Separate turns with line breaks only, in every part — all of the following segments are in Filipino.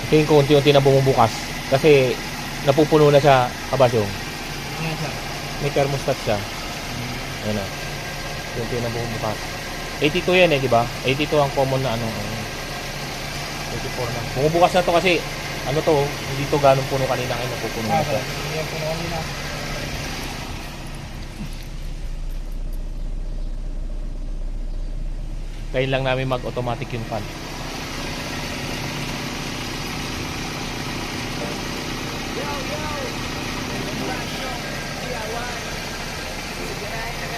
Tingin ko unti-unti na bumubukas. Kasi napupuno na siya, kabasyong. May thermostat siya. Ayan na. Unti na bumubukas. 82 yan eh, di ba? 82 ang common na ano. 84 na. Bumubukas na to kasi ano to, hindi to ganong puno kanina kayo napupuno na siya. Kaya lang namin mag-automatic yung fan.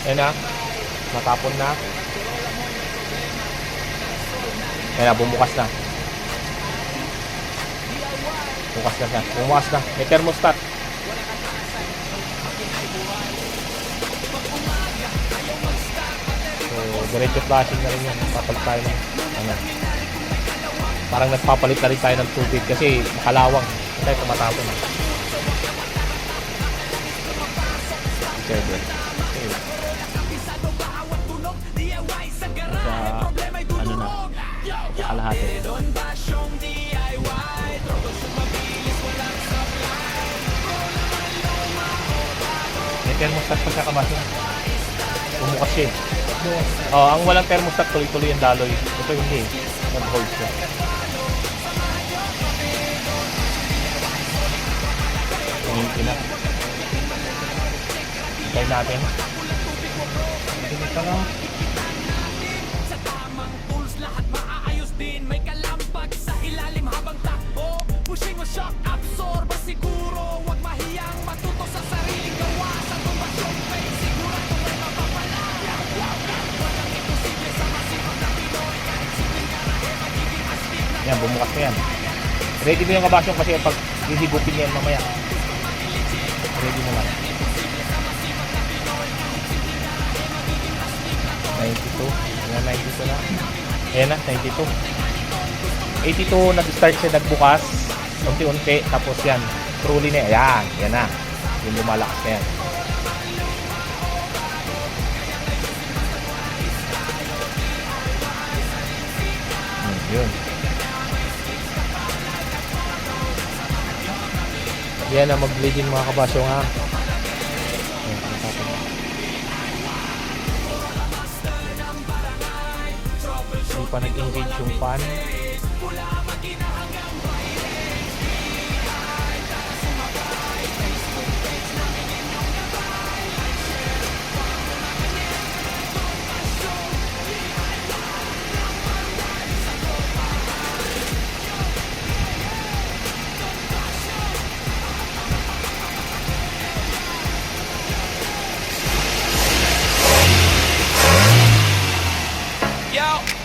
Ayan na. Matapon na. Ayan na, bumukas na. Bukas na siya. Bumukas na. May thermostat. So, diretso flashing na rin yan. Papalit tayo ng ano. Parang nagpapalit na rin tayo ng tubig kasi makalawang. Hindi tayo tumatapon. Okay, good. Ano na, kalahati. May thermostat pa siya kabaso. Bumukas siya. Ang walang thermostat tuloy-tuloy yung daloy. Ito hindi. Nag-hold siya. Tingin na. Hintay natin. Ito lang.
Pushing o shock absorber siguro. Huwag mahiyang matuto sa sariling gawa. Sa tumbasyon pay sigurado may mapapala. Walang imposible sa masipag na Pinoy. Kahit simpleng garahe magiging astig na.
Yan, bumukas na yan. Ready mo yung kabasyon kasi pag hihigupin yan mamaya. Ready mo lang. 92. Ayan, 92 na. Ayan na, 92. 82, nag-start siya, nagbukas. Unti-unti, tapos yan. Truly na, ayan, yan na. Yung lumalakas na yan. Yun. Yan na, mag-bleeding mga kabasyong ha. Hindi pa nag-engage yung fan.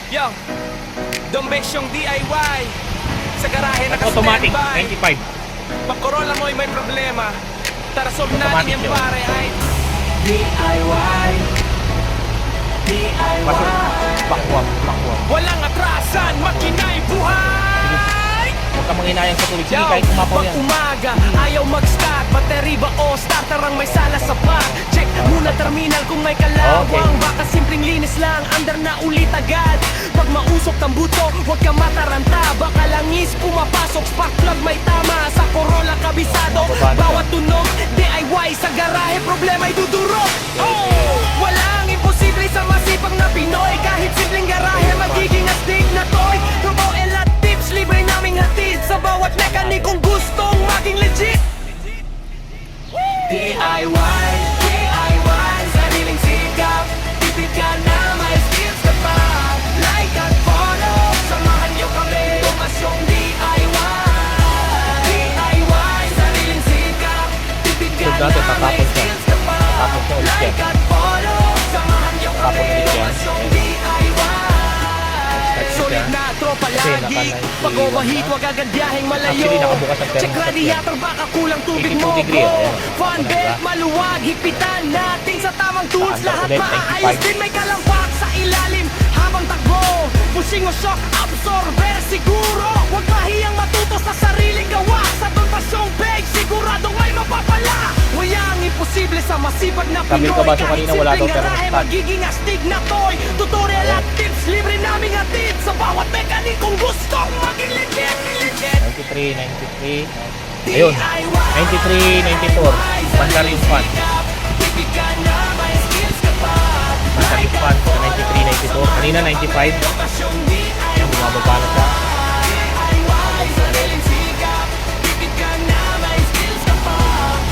Yo, Dombesyong DIY sa garahe na
Automatic,
ka-standby.
95.
Pag Corolla mo'y may problema, tara solve natin
Automatic
yan
yun.
pare ay DIY.
Pasok, bakwang.
Walang atrasan, makina'y buhay.
Huwag ka manghinayang sa tubig. Sige,
Yo,
kahit umapaw
pag
yan.
umaga, ayaw mag-start. Battery ba o starter ang may sala sa pack. Check muna terminal kung may kalawang.
Okay.
Baka simpleng linis lang, under na ulit agad. Pag mausok ang buto, huwag ka mataranta. Baka langis pumapasok, spark plug may tama. Sa Corolla kabisado, bawat tunog DIY sa garahe, problema'y dudurog. Oh, walang imposible sa masipag na Pinoy. Kahit simpleng garahe, magiging astig na toy. Turbo Elat tips, libre naming hatid sa bawat mekanikong gustong maging legit. DIY, DIY, sariling sikap. Tipid ka na, may skills ka pa. Like at follow, samahan niyo kami. Tomasyong DIY, DIY, sariling sikap. Tipid ka
So, dati,
na,
tatapon
may
siya.
skills ka pa.
Tatapon siya ulit yan.
Like at follow, samahan niyo kami.
Tatapon ulit yan.
Tomasyong
Ayan.
DIY.
Start
Solid
siya.
na tropa
Kasi
lagi.
naka-91
Pag overheat,
na.
wag agad-biyaheng malayo.
Actually, nakabukas ang
Check
thermostat
radiator, baka kulang tubig
82
mo,
degree,
bro.
ayan.
Fan
Wala
belt,
ba?
maluwag, hipitan natin sa tamang tools.
Saan
Lahat
ulit?
maaayos
95.
din, may kalampak sa ilalim habang takbo. Pushing o shock absorber, siguro. Huwag mahiyang matuto sa sariling gawa. Sa tuntasyong page, siguradong may mapapala. Walang imposible Imposible sa masipag na
Sabi
Pinoy.
ka ba, so
Kahit
kanina wala daw
simpleng garahe,
thermostat.
magiging astig na toy. Tutorial at tips, libre naming hatid sa bawat mekanik kung gustong maging legit.
93, 93. Ayun. 93, 94. Mandar yung fan. Mandar yung fan sa 93, 94. Kanina 95. Ayan, bumababa na siya.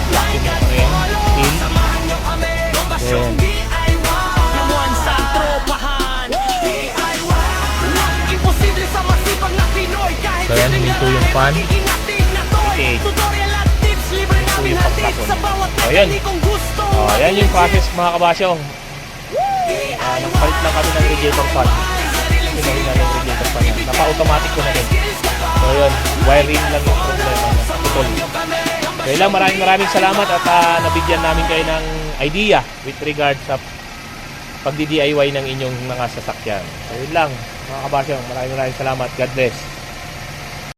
Laki niya pa rin. Steel. Then,
Imposible sa masipag na Pinoy. Kahit
So, yan,
simpleng
dito yung
garahe,
fan.
magiging astig na toy.
88.
Tutorial at tips, libre
Dito
naming
yung
hatid
pagtapon.
sa bawat
Oh, yan.
mekanik kung gustong
Oh, yan
maging
yung
legit.
process mga kabasyong. Nagpalit lang kami ng radiator fan. Pinahin na ng radiator fan yan. Napa-automatic ko na din. So yun, wiring lang yung problema niya. Putol. So yun lang, maraming salamat at nabigyan namin kayo ng idea with regard sa pagdi-DIY ng inyong mga sasakyan. So yun lang mga kabasyong, maraming salamat. God bless.